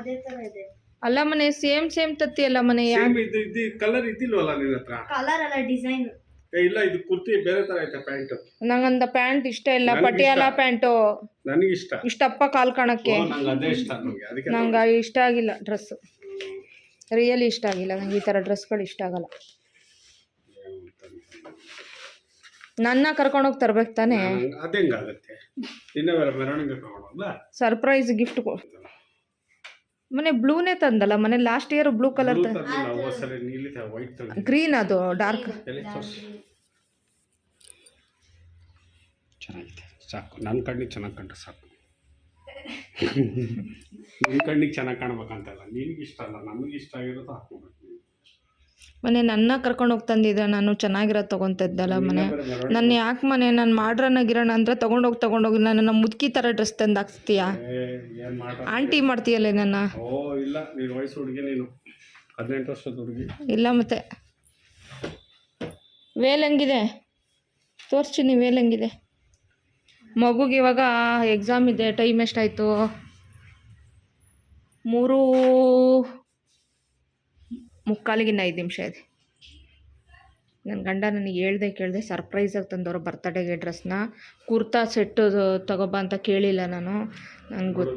ಅದೇ ತರ ಇದೆ. ಅಲ್ಲ ಮನೆ ಸೇಮ್ ತತ್ತಿ ಅಲ್ಲ ಮನೆ. ಇದು ಕಲರ್ ಇದ್ದಿಲ್ವಲ್ಲ ನಿನ್ನ ಹತ್ರ? ಕಲರ್ ಅಲ್ಲ ಡಿಸೈನ್. ಇಲ್ಲ ಇದು ಕುರ್ತಿ ಬೇರೆ ತರ ಐತೆ ಪ್ಯಾಂಟ್. ನಂಗಂದ ಪ್ಯಾಂಟ್ ಇಷ್ಟ ಇಲ್ಲ, ಪಟಿಯಾಲ ಪ್ಯಾಂಟು ನನಗೆ ಇಷ್ಟ. ಇಷ್ಟಪ್ಪ ಕಾಲ್ ಕಾಣಕ್ಕೆ ನಂಗೆ ಅದೇ ಇಷ್ಟ. ಅದಕ್ಕೆ ನಂಗೆ ಇಷ್ಟ ಆಗಿಲ್ಲ ಡ್ರೆಸ್, ರಿಯಲಿ ಇಷ್ಟ ಆಗಿಲ್ಲ ನಂಗೆ. ಈ ಥರ ಡ್ರೆಸ್ಗಳು ಇಷ್ಟ ಆಗಲ್ಲ. ನನ್ನ ಕರ್ಕೊಂಡೋಗಿ ತರ್ಬೇಕು ತಾನೇ. ಅದೇಂಗಾಗತ್ತೆ? ಇನ್ನೊಂದು ಮೆರವಣಿಗೆ ಕರ್ಕೊಂಡೋಗ್ಲ ಸರ್ಪ್ರೈಸ್ ಗಿಫ್ಟ್ ಮನೆ ಬ್ಲೂನೇ ತಂದಲ್ಲ ಮನೆ. Last year blue colour green, ಅದು ಡಾರ್ಕ್ ಚೆನ್ನಾಗಿದೆ. ಸಾಕು, ನನ್ನ ಕಣ್ಣಿಗೆ ಚೆನ್ನಾಗಿ ಕಂಡ್ರೆ ಸಾಕು. ನಿನ್ನ ಕಣ್ಣಿಗೆ ಚೆನ್ನಾಗಿ ಕಾಣ್ಬೇಕಂತಲ್ಲ, ನಿನಗೆ ಇಷ್ಟ ಅಲ್ಲ, ನಮಗೆ ಇಷ್ಟ ಆಗಿರೋದು ಹಾಕ್ಕೋಬೇಕು. ಮನೆ ನನ್ನ ಕರ್ಕೊಂಡು ಹೋಗಿ ತಂದಿದ್ದೆ, ನಾನು ಚೆನ್ನಾಗಿರೋದು ತೊಗೊತಿದ್ದಲ್ಲ ಮನೆ. ನನ್ನ ಯಾಕೆ ಮನೆ ನಾನು ಮಾಡ್ರನ್ನ ಗಿರಣ ಅಂದರೆ ತೊಗೊಂಡೋಗಿ ನನ್ನ ಮುದುಕಿ ಥರ ಡ್ರೆಸ್ ತಂದು ಹಾಕ್ಸ್ತೀಯಾ? ಆಂಟಿ ಮಾಡ್ತೀಯಲ್ಲ ನನ್ನ. ಓ ಇಲ್ಲ, ನೀನು ವಯಸ್ಸು ಹುಡುಗಿ, ನೀನು 18 ವರ್ಷದ ಹುಡುಗಿ. ಇಲ್ಲ ಮತ್ತೆ ವೇಲ್ ಹೆಂಗಿದೆ ತೋರಿಸ್ತೀನಿ, ವೇಲ್ ಹೆಂಗಿದೆ. ಮಗುಗೆ ಇವಾಗ ಎಕ್ಸಾಮ್ ಇದೆ. ಟೈಮ್ ಎಷ್ಟಾಯಿತು? 3:45 5 ನಿಮಿಷ ಇದೆ. ನನ್ನ ಗಂಡ ನನಗೆ ಕೇಳಿದೆ ಸರ್ಪ್ರೈಸಾಗಿ ತಂದವರು ಬರ್ತಡೇಗೆ ಡ್ರೆಸ್ನ. ಕುರ್ತಾ ಸೆಟ್ಟು ತಗೋಬ ಅಂತ ಕೇಳಿಲ್ಲ ನಾನು. ನಂಗೆ ಗೊತ್ತು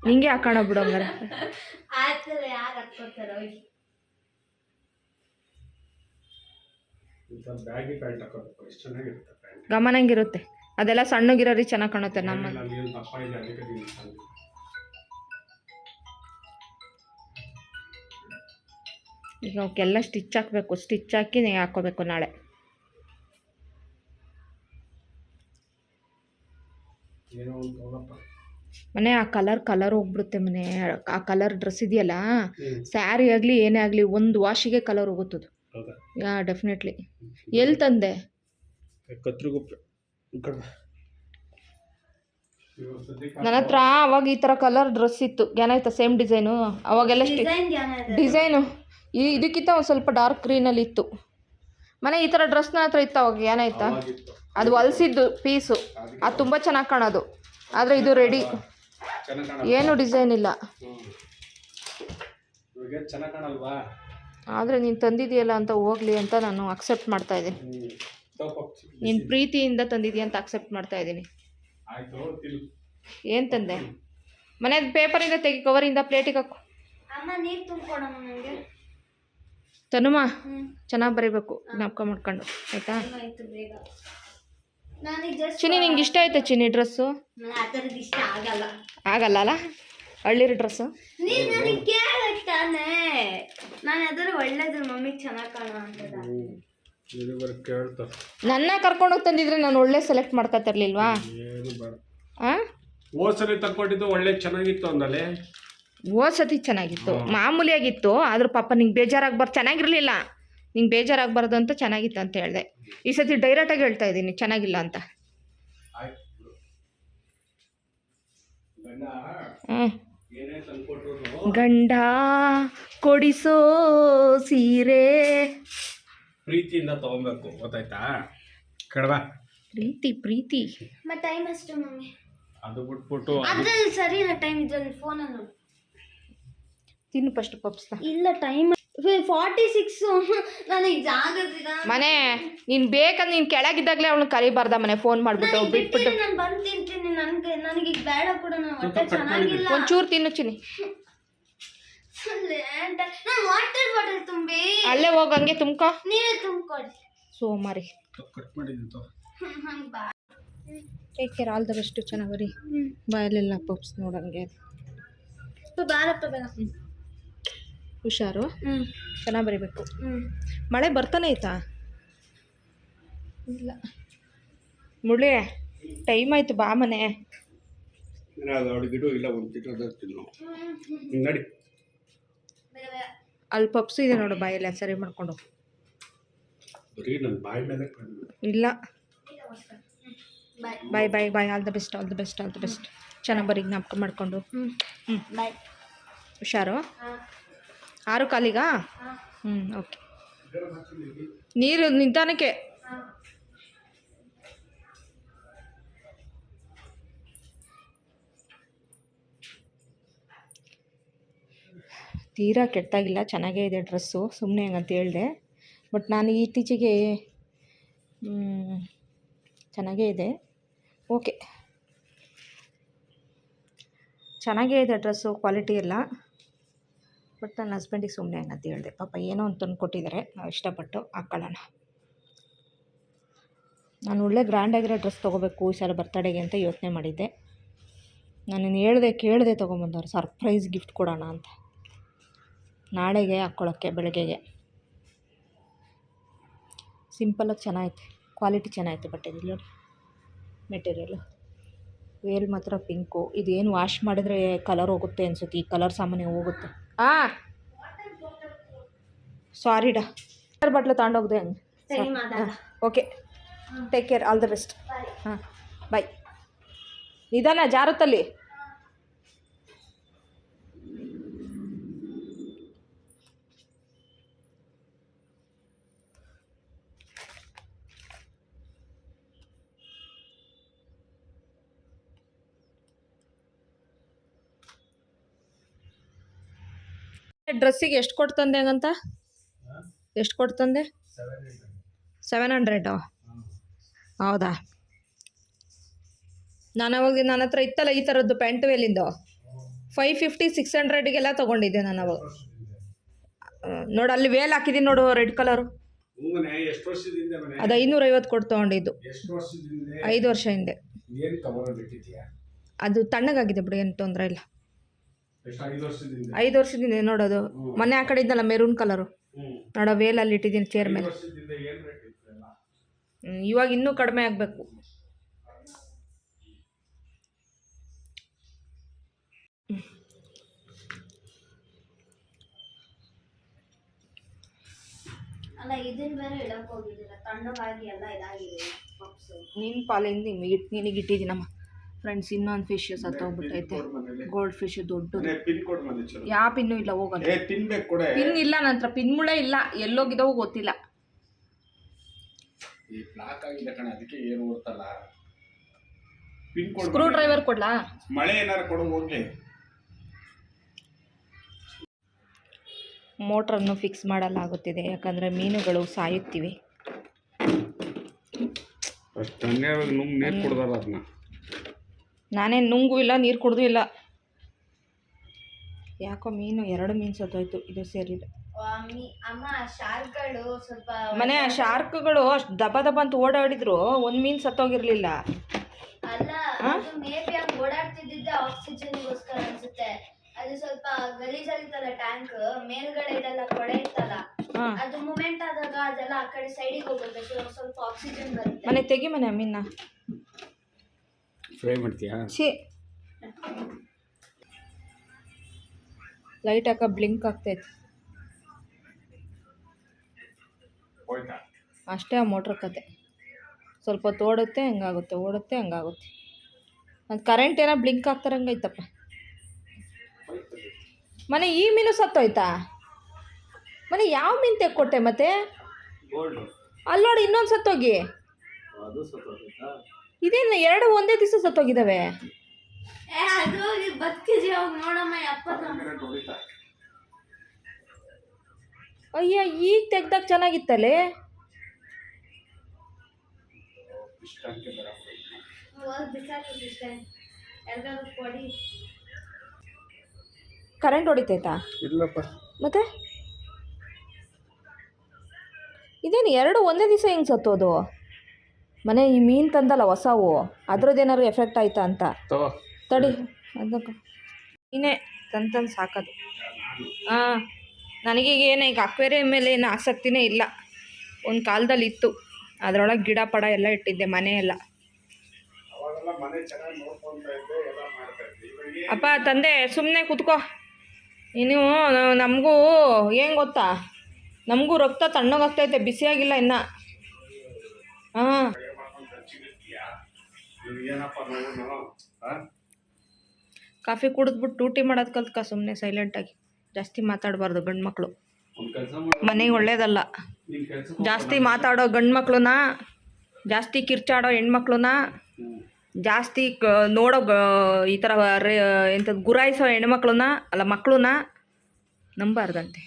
ನಿಂಗೆ ಹಾಕೋಣ ಬಿಡು ಹಂಗಾರೆ. ಗಮನಂಗಿರುತ್ತೆ ಅದೆಲ್ಲ. ಸಣ್ಣಗಿರೋರಿ ಚೆನ್ನಾಗಿ ಕಾಣುತ್ತೆ. ನಮ್ಮ ಈಗ ಅವಕ್ಕೆಲ್ಲ ಸ್ಟಿಚ್ ಹಾಕಬೇಕು. ಸ್ಟಿಚ್ ಹಾಕಿ ಹಾಕೋಬೇಕು ನಾಳೆ. ಮನೆ ಆ ಕಲರ್ ಹೋಗ್ಬಿಡುತ್ತೆ ಮನೆ. ಆ ಕಲರ್ ಡ್ರೆಸ್ ಇದೆಯಲ್ಲ, ಸ್ಯಾರಿ ಆಗಲಿ ಏನೇ ಆಗಲಿ ಒಂದು ವಾಶಿಗೆ ಕಲರ್ ಹೋಗುತ್ತದು. Yeah definitely. ಎಲ್ಲಿ ತಂದೆ? ನನ್ನ ಹತ್ರ ಅವಾಗ ಈ ಥರ ಕಲರ್ ಡ್ರೆಸ್ ಇತ್ತು, ಏನಾಯ್ತಾ ಸೇಮ್ ಡಿಸೈನು. ಅವಾಗೆಲ್ಲ ಡಿಸೈನು ಇದಕ್ಕಿಂತ ಒಂದು ಸ್ವಲ್ಪ ಡಾರ್ಕ್ ಗ್ರೀನಲ್ಲಿ ಇತ್ತು ಮನೆ. ಈ ಥರ ಡ್ರೆಸ್ ನನ್ನ ಹತ್ರ ಇತ್ತು ಅವಾಗ. ಏನಾಯ್ತಾ ಅದು ಹೊಲ್ಸಿದ್ದು ಪೀಸು, ಅದು ತುಂಬ ಚೆನ್ನಾಗಿ ಕಾಣೋದು. ಆದರೆ ಇದು ರೆಡಿ, ಏನು ಡಿಸೈನ್ ಇಲ್ಲ. ಆದರೆ ನೀನು ತಂದಿದೆಯಲ್ಲ ಅಂತ ಹೋಗಲಿ ಅಂತ ನಾನು ಅಕ್ಸೆಪ್ಟ್ ಮಾಡ್ತಾಯಿದ್ದೀನಿ. ನೀನು ಪ್ರೀತಿಯಿಂದ ತಂದಿದ್ದೀಯ ಅಂತ ಅಕ್ಸೆಪ್ಟ್ ಮಾಡ್ತಾಯಿದ್ದೀನಿ. ಏನು ತಂದೆ? ಮನೆಯದು ಪೇಪರಿಂದ ತೆಗಿ, ಕವರಿಂದ ಪ್ಲೇಟಿಗೆ ಹಾಕು. ತನುಮ ಚೆನ್ನಾಗಿ ಬರೀಬೇಕು, ಜ್ಞಾಪಕ ಮಾಡ್ಕೊಂಡು ಆಯಿತಾ? ಚಿನ್ನಿ ನಿಂಗೆ ಇಷ್ಟ ಆಯ್ತಾ ಚಿನ್ನಿ ಡ್ರೆಸ್ಸು? ಆಗಲ್ಲ ಅಲ್ಲ ಹಳ್ಳಿರ ಡ್ರೆಸ್ಸು. ನನ್ನ ಕರ್ಕೊಂಡೋಗಿ ತಂದಿದ್ರೆ ನಾನು ಒಳ್ಳೆ ಸೆಲೆಕ್ಟ್ ಮಾಡ್ಕೊತಿರ್ಲಿಲ್ವಾ? ಹೋದ್ಸಲಿ ತಕ್ಕೊಟ್ಟಿದ್ದು ಒಳ್ಳೆ ಚೆನ್ನಾಗಿತ್ತು ಅಂದಲೇ. ಹೋದ್ಸತಿ ಚೆನ್ನಾಗಿತ್ತು, ಮಾಮೂಲಿಯಾಗಿತ್ತು. ಆದ್ರೂ ಪಾಪ ನಿಂಗೆ ಚೆನ್ನಾಗಿರಲಿಲ್ಲ. ನಿಂಗೆ ಬೇಜಾರಾಗಬಾರ್ದು ಅಂತ ಚೆನ್ನಾಗಿತ್ತು ಅಂತ ಹೇಳಿದೆ. ಈ ಸತಿ ಡೈರೆಕ್ಟಾಗಿ ಹೇಳ್ತಾ ಇದ್ದೀನಿ ಚೆನ್ನಾಗಿಲ್ಲ ಅಂತ. ಗಂಡ ಕೊಡಿಸೋ ಸೀರೆ ಪ್ರೀತಿಯಿಂದ ತಗೊಬೇಕು, ಗೊತ್ತಾಯ್ತಾ? ಕಡವಾ ಪ್ರೀತಿ ಟೈಮ್ ಅಷ್ಟು ಮಮ್ಮಿ. ಅದು ಬಿಟ್ಬಿಟ್ಟು ಅದ್ರಲ್ಲಿ ಸರಿ ಇಲ್ಲ ಟೈಮ್. ಇದ್ರಲ್ಲಿ ಫೋನಲ್ಲಿ ತಿನ್ನು ಫಸ್ಟ್ ಪಪ್ಸ್ನ. ಇಲ್ಲ ಟೈಮ್ 46. ನನಗೆ ಜಾಗದಿಲ್ಲ ಮನೆ. ನೀನು ಬೇಕಂದ್ರೆ ನೀನು ಕೆಳಗಿದ್ದಾಗಲೇ ಅವಳು ಕರಿಬಾರ್ದ ಮನೆ. ಫೋನ್ ಮಾಡಿಬಿಟ್ಟು ಬಿಟ್ಬಿಟ್ಟು ನಾನು ಬಂದು ತಿಂತೀನಿ. ನನಗೆ ಈಗ ಬೇಡ ಕೂಡ, ನಾನು ಹೊಟ್ಟೆ ಚೆನ್ನಾಗಿಲ್ಲ. ಒಂಚೂರು ತಿನ್ನು ಚಿನ್ನಿ. ನಾನು ವಾಟರ್ ಬಾಟಲ್ ತುಂಬಿ ಅಲ್ಲೇ ಹೋಗಿ ಹಂಗೆ ತುಂಬ್ಕೊ. ನೀವೇ ತುಂಬ್ಕೊಡಿ ಸೋಮಾರಿ. Take care, all the best. ಚೆನ್ನಾಗಿ ಬರೀ. ಬಾಯಲ್ಲೆಲ್ಲ ಪಪ್ಸ್ ನೋಡಂಗೆ. ಬಾರಪ್ಪ ಬೇಡ. ಹುಷಾರು, ಚೆನ್ನಾಗಿ ಬರೀಬೇಕು. ಮಳೆ ಬರ್ತಾನೆ ಐತಾ? ಇಲ್ಲ ಮುಳ್ಳಿ ಟೈಮ್ ಆಯ್ತು, ಬಾ ಮನೆ. ಅಲ್ಲಿ ಪಪ್ಸು ಇದೆ ನೋಡು ಬಾಯಲ್ಲಿ, ಸರಿ ಮಾಡ್ಕೊಂಡು. ಇಲ್ಲ bye bye bye. All the best, all the best, all the best. ಚೆನ್ನಾಗಿ ಬರೀ, ಜ್ಞಾಪಕ ಮಾಡಿಕೊಂಡು. ಬಾಯ್. ಹುಷಾರು. 6 ಕಾಲಿಗಾ? ಓಕೆ. ನೀರು ನಿಧಾನಕ್ಕೆ. ತೀರಾ ಕೆಟ್ಟಾಗಿಲ್ಲ, ಚೆನ್ನಾಗೇ ಇದೆ ಡ್ರೆಸ್ಸು, ಸುಮ್ಮನೆ ಹಂಗಂತ ಹೇಳಿದೆ. ಬಟ್ ನಾನು ಇತ್ತೀಚೆಗೆ ಚೆನ್ನಾಗೇ ಇದೆ, ಓಕೆ, ಚೆನ್ನಾಗೇ ಇದೆ ಡ್ರೆಸ್ಸು, ಕ್ವಾಲಿಟಿ ಎಲ್ಲ. ಬಟ್ ನನ್ನ ಹಸ್ಬೆಂಡಿಗೆ ಸುಮ್ಮನೆ ಹಂಗಂತ ಹೇಳಿದೆ. ಪಾಪ ಏನೋ ಅಂತ ತಂದು ಕೊಟ್ಟಿದ್ದಾರೆ, ನಾವು ಇಷ್ಟಪಟ್ಟು ಹಾಕ್ಕೊಳ್ಳೋಣ. ನಾನು ಒಳ್ಳೆ ಗ್ರ್ಯಾಂಡಾಗಿರೋ ಡ್ರೆಸ್ ತೊಗೋಬೇಕು ಈ ಸಲ ಬರ್ತಡೇಗೆ ಅಂತ ಯೋಚನೆ ಮಾಡಿದ್ದೆ. ನಾನು ಕೇಳಿದೆ ತೊಗೊಂಬಂದವ್ರು, ಸರ್ಪ್ರೈಸ್ ಗಿಫ್ಟ್ ಕೊಡೋಣ ಅಂತ, ನಾಳೆಗೆ ಹಾಕ್ಕೊಳ್ಳೋಕ್ಕೆ ಬೆಳಗ್ಗೆಗೆ. ಸಿಂಪಲಾಗಿ ಚೆನ್ನಾಗೈತೆ, ಕ್ವಾಲಿಟಿ ಚೆನ್ನಾಗೈತೆ ಬಟ್ಟೆದಿಲ್ಲ, ಮೆಟೀರಿಯಲು. ವೇಲ್ ಮಾತ್ರ ಪಿಂಕು. ಇದೇನು ವಾಶ್ ಮಾಡಿದ್ರೆ ಕಲರ್ ಹೋಗುತ್ತೆ ಅನಿಸುತ್ತೆ, ಈ ಕಲರ್ ಸಾಮಾನ್ಯ ಹೋಗುತ್ತೆ. ಸಾರಿಡಾ, ಬಟ್ಲು ತಗೊಂಡೋಗ್ದೆ ಹಂಗೆ. ಸರಿ ಮಾತಾಡ. Okay, take care, all the best. ಹಾಂ, ಬಾಯ್. ನಿಧಾನ, ಜಾರುತ್ತಲ್ಲಿ. ಡ್ರೆಸ್ಸಿಗೆ ಎಷ್ಟು ಕೊಟ್ಟು ತಂದೆ ಹಂಗಂತ? ಎಷ್ಟು ಕೊಟ್ಟು ತಂದೆ? 700. ಹೌದಾ? ನಾನು ಅವಾಗ ನನ್ನ ಹತ್ರ ಇತ್ತಲ್ಲ ಈ ಥರದ್ದು ಪ್ಯಾಂಟ್ ವೇಲಿಂದು, 550 600ಗೆಲ್ಲ ತೊಗೊಂಡಿದ್ದೆ ನಾನು ಅವಾಗ. ನೋಡು ಅಲ್ಲಿ ವೇಲ್ ಹಾಕಿದ್ದೀನಿ ನೋಡು, ರೆಡ್ ಕಲರು, ಅದು 550 ಕೊಟ್ಟು ತೊಗೊಂಡಿದ್ದು, 5 ವರ್ಷ ಹಿಂದೆ. ಅದು ತಣ್ಣಗಾಗಿದೆ ಬಿಡು, ಏನು ತೊಂದರೆ ಇಲ್ಲ. 5 ವರ್ಷದಿಂದ ನೋಡೋದು. ಮೊನ್ನೆ ಆ ಕಡೆ ಇದ್ದಲ್ಲ ಮೆರೂನ್ ಕಲರು, ನೋಡೋ ವೇಲಲ್ಲಿ ಇಟ್ಟಿದ್ದೀನಿ ಚೇರ್ ಮೇಲೆ. ಇವಾಗ ಇನ್ನೂ ಕಡಿಮೆ ಆಗಬೇಕು. ಅಲ್ಲ ಇದನ್ನ ಬೇರೆ ಇಡಕ್ಕೆ ಹೋಗಿದ್ದೀರ, ತಣ್ಣಗಾಗಿ ಎಲ್ಲ ಇದಾಗಿದೆ ಪಪ್ಸು. ನಿನ್ನ ಪಾಲಿಂದ ನಿನಗೆ ಇಟ್ಟಿದ್ದೀನಮ್ಮ. ಫ್ರೆಂಡ್ಸ್, ಇನ್ನೊಂದು ಫಿಶ್ ಸತ್ತೋಗ್ಬಿಟ್ಟೈತೆ, ಗೋಲ್ಡ್ ಫಿಶ್ ದೊಡ್ಡದು. ಯಾವ ಪಿನ್ನು ಇಲ್ಲ, ಹೋಗಲ್ಲ. ಪಿನ್ ಇಲ್ಲ ನನ್ನ ಹತ್ರ, ಪಿನ್ ಮುಳೆ ಇಲ್ಲ, ಎಲ್ಲೋಗಿದ್ದಾವೋ ಗೊತ್ತಿಲ್ಲ. ಸ್ಕ್ರೂ ಡ್ರೈವರ್ ಕೊಡ್ಲಾ? ಮಳೆ ಏನಾರು ಕೊಡು ಹೋಗ್ಲಿ. ಮೋಟ್ರನ್ನು ಫಿಕ್ಸ್ ಮಾಡಲಾಗುತ್ತಿದೆ, ಯಾಕಂದರೆ ಮೀನುಗಳು ಸಾಯುತ್ತಿವೆ. ನಾನೇನು ನುಂಗೂ ಇಲ್ಲ, ನೀರು ಕುಡ್ದು ಇಲ್ಲ. ಯಾಕೋ ಮೀನು 2 ಮೀನು ಸತ್ತೋಯ್ತು, ಇದು ಸೇರಿದೆ. ಅಮ್ಮ ಶಾರ್ಕ್ಗಳು ಸ್ವಲ್ಪ ಮನೆ ಶಾರ್ಕ್ಗಳು ಅಷ್ಟು ದಬ ದಬ ಅಂತ ಓಡಾಡಿದ್ರು, ಒಂದು ಮೀನು ಸತ್ತೋಗಿರ್ಲಿಲ್ಲ. ಅಲ್ಲ, ಅದು ಮೇಬಿ ಹಂಗೆ ಓಡಾಡ್ತಿದ್ದಿದ್ದೆ ಆಕ್ಸಿಜನ್ಗೋಸ್ಕರ ಅನ್ಸುತ್ತೆ. ಅದು ಸ್ವಲ್ಪ ಗಲೀಜಾಗಿತ್ತಲ್ಲ ಟ್ಯಾಂಕ್ ಮೇಲ್ಗಡೆ ಇದೆಲ್ಲ ಕೊಳೆ ಇತ್ತಲ್ಲ, ಅದು ಮೂಮೆಂಟ್ ಆದಾಗ ಅದೆಲ್ಲ ಆ ಕಡೆ ಸೈಡಿಗೆ ಹೋಗುತ್ತೆ, ಸ್ವಲ್ಪ ಆಕ್ಸಿಜನ್ ಬರುತ್ತೆ. ಮನೆ ತೆಗಿ ಮನೆ ಮೀನ ಫ್ರೈ ಮಾಡ್ತೀಯಾ? ಲೈಟ್ ಹಾಕ ಬ್ಲಿಂಕ್ ಆಗ್ತೈತೆ ಅಷ್ಟೇ. ಆ ಮೋಟ್ರ್ ಕತೆ ಸ್ವಲ್ಪ ಹೊತ್ತು ಓಡುತ್ತೆ, ಹಂಗಾಗುತ್ತೆ, ಓಡುತ್ತೆ, ಹಂಗಾಗುತ್ತೆ. ಅದು ಕರೆಂಟ್ ಏನೋ ಬ್ಲಿಂಕ್ ಆಗ್ತಾರಂಗೈತಪ್ಪ. ಮನೆ ಈ ಮೀನು ಸತ್ತೋಯ್ತಾ? ಮನೆ ಯಾವ ಮೀನು ತೆಕ್ಕೊಟ್ಟೆ ಮತ್ತೆ? ಅಲ್ಲಿ ನೋಡಿ, ಇನ್ನೊಂದು ಸತ್ತೋಗಿ. ಇದೇನು 2 ಒಂದೇ ದಿವಸ ಸತ್ತೋಗಿದ್ದಾವೆ? ಅದು ಬದುಕಿದ್ವಿ ಅವಾಗ ನೋಡಮ್ಮ. ಅಯ್ಯ, ಈಗ ತೆಗ್ದಾಗ ಚೆನ್ನಾಗಿತ್ತಲ್ಲೇ. ಕರೆಂಟ್ ಹೊಡಿತೈತಾ? ಇಲ್ಲಪ್ಪ. ಮತ್ತೆ ಇದೇನು 2 ಒಂದೇ ದಿವಸ ಹೆಂಗೆ ಸತ್ತೋದು? ಮನೆ ಈ ಮೀನು ತಂದಲ್ಲ ಹೊಸವು, ಅದ್ರದ್ದೇನಾದ್ರು ಎಫೆಕ್ಟ್ ಆಯ್ತಾ ಅಂತ. ತಡಿ, ಅದಕ್ಕೆ ನೀನೇ ತಂದು ಸಾಕೋದು. ಹಾಂ, ನನಗೀಗ ಏನು ಈಗ ಅಕ್ವೇರಿಯಂ ಮೇಲೆ ಏನು ಆಸಕ್ತಿನೇ ಇಲ್ಲ. ಒಂದು ಕಾಲದಲ್ಲಿ ಇತ್ತು, ಅದರೊಳಗೆ ಗಿಡ ಪಡ ಎಲ್ಲ ಇಟ್ಟಿದ್ದೆ, ಮನೆ ಎಲ್ಲ. ಅಪ್ಪ ತಂದೆ ಸುಮ್ಮನೆ ಕೂತ್ಕೋ. ನೀವು ನಮಗೂ ಏನು ಗೊತ್ತಾ, ನಮಗೂ ರಕ್ತ ತಣ್ಣಗಾಗ್ತೈತೆ, ಬಿಸಿಯಾಗಿಲ್ಲ ಇನ್ನು. ಹಾಂ, ಕಾಫಿ ಕುಡಿದ್ಬಿಟ್ಟು ಡ್ಯೂಟಿ ಮಾಡೋದು ಕಲ್ತ್ಕ. ಸುಮ್ಮನೆ ಸೈಲೆಂಟಾಗಿ, ಜಾಸ್ತಿ ಮಾತಾಡಬಾರ್ದು ಗಂಡು ಮಕ್ಕಳು, ಮನೆಗೆ ಒಳ್ಳೇದಲ್ಲ. ಜಾಸ್ತಿ ಮಾತಾಡೋ ಗಂಡು ಮಕ್ಳನ್ನ, ಜಾಸ್ತಿ ಕಿರ್ಚಾಡೋ ಹೆಣ್ಮಕ್ಳನ್ನ, ಜಾಸ್ತಿ ನೋಡೋ ಈ ಥರ ಎಂಥದ್ದು ಗುರಾಯಿಸೋ ಹೆಣ್ಮಕ್ಳನ್ನ ಅಲ್ಲ ಮಕ್ಕಳನ್ನ ನಂಬಾರ್ದಂತೆ.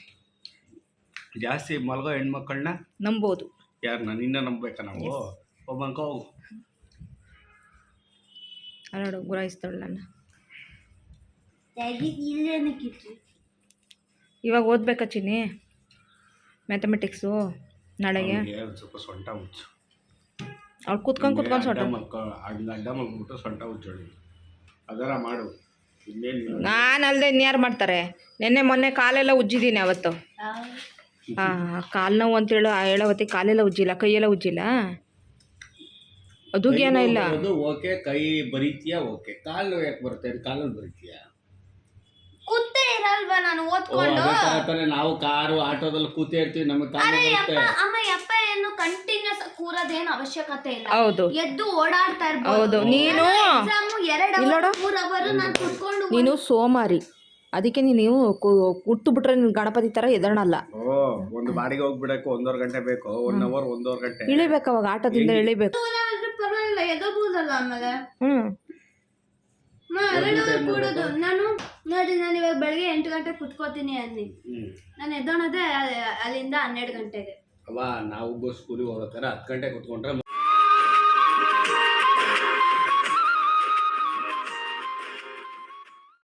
ಜಾಸ್ತಿ ಮಲಗೋ ಹೆಣ್ಮಕ್ಳನ್ನ ನಂಬೋದು. ಯಾರನ್ನ ನಿನ್ನ ನಂಬೇಕಾ ನಾವು? ಒಬ್ಬಂಕ ಹೋಗು. ಅಲ್ಲೋಡು ಗುರಾಯಿಸ್ತಾಳೆ ನನ್ನ. ಇವಾಗ ಓದ್ಬೇಕಾ ಚಿನ್ನಿ ಮ್ಯಾಥಮೆಟಿಕ್ಸು ನಾಳೆಗೆ? ಸ್ವಲ್ಪ ಸೊಂಟ ಹುಚ್ಚು. ಅವ್ಳು ಕೂತ್ಕೊಂಡು ಸೊಂಟ ಅಡ್ಡ ಮಲ್ಬಿಟ್ಟು ಸೊಂಟ ಹುಚ್ಚೋಳಿ ಅದರ ಮಾಡು. ನಾನು ಅಲ್ಲದೆ ಇನ್ಯಾರು ಮಾಡ್ತಾರೆ? ನೆನ್ನೆ ಮೊನ್ನೆ ಕಾಲೆಲ್ಲ ಉಜ್ಜಿದ್ದೀನಿ ಅವತ್ತು. ಕಾಲು ನೋವು ಅಂತೇಳು ಹೇಳೋವತ್ತಿ ಕಾಲೆಲ್ಲ ಉಜ್ಜಿಲ್ಲ, ಕೈಯೆಲ್ಲ ಉಜ್ಜಿಲ್ಲ. ಅದು ಜ್ಞಾನ ಇಲ್ಲ. ಓಕೆ, ಕೈ ಬರೀತೀಯಾ? ಓಕೆ, ಕಾಲು ಯಾಕೆ ಬರುತ್ತೆ? ಕಾಲಲ್ಲಿ ಬರೀತೀಯಾ? ಕೂತೇ ಇರಲ್ವಾ ನಾನು ಓದ್ಕೊಂಡು? ನಾವು ಕಾರು ಆಟೋದಲ್ಲಿ ಕೂತೇ ಇರ್ತೀವಿ. ನಮಗೆ ಅಮ್ಮ ಯಪ್ಪ ಏನು ಕಂಟಿನ್ಯೂಸ್ ಕೂರೋದೇನು ಅವಶ್ಯಕತೆ ಇಲ್ಲ. ಹೌದು, ಎದ್ದು ಓಡಾಡ್ತಾ ಇರ್ಬೋದು. ಹೌದು. ನೀನು 2 ಅವರ್ ನಾನು ಕೂತ್ಕೊಂಡು ನೀನು ಸೋಮಾರಿ, ಅದಕ್ಕೆ ನೀನು ಹುಟ್ಟು ಬಿಟ್ರೆ ನೀನು ಗಣಪತಿ ಥರ ಎದಣಲ್ಲ. ಒಂದು ಬಾಡಿಗೆ ಹೋಗ್ಬಿಡಕ್ಕೆ 1.5 ಗಂಟೆ ಬೇಕು. 1 ಅವರ್ 1.5 ಗಂಟೆ ಇಳಿಬೇಕು. ಅವಾಗ ಆಟೋದಿಂದ ಇಳಿಬೇಕು. ಪರವಾಗಿಲ್ಲ, ಎದಬೋದಲ್ಲ. ಆಮೇಲೆ ಕೂಡೋದು ನಾನು ನೋಡಿ, ನಾನು ಇವಾಗ ಬೆಳಗ್ಗೆ 8 ಗಂಟೆಗೆ ಕುತ್ಕೋತೀನಿ ಅಲ್ಲಿ. ನಾನು ಎದ್ದೋಣದೇ ಅಲ್ಲಿಂದ 12 ಗಂಟೆಗೆ. ನಾವು ಸ್ಕೂಲಿಗೆ ಹೋಗೋತರ 10 ಗಂಟೆ ಕುತ್ಕೊಂಡ್ರೆ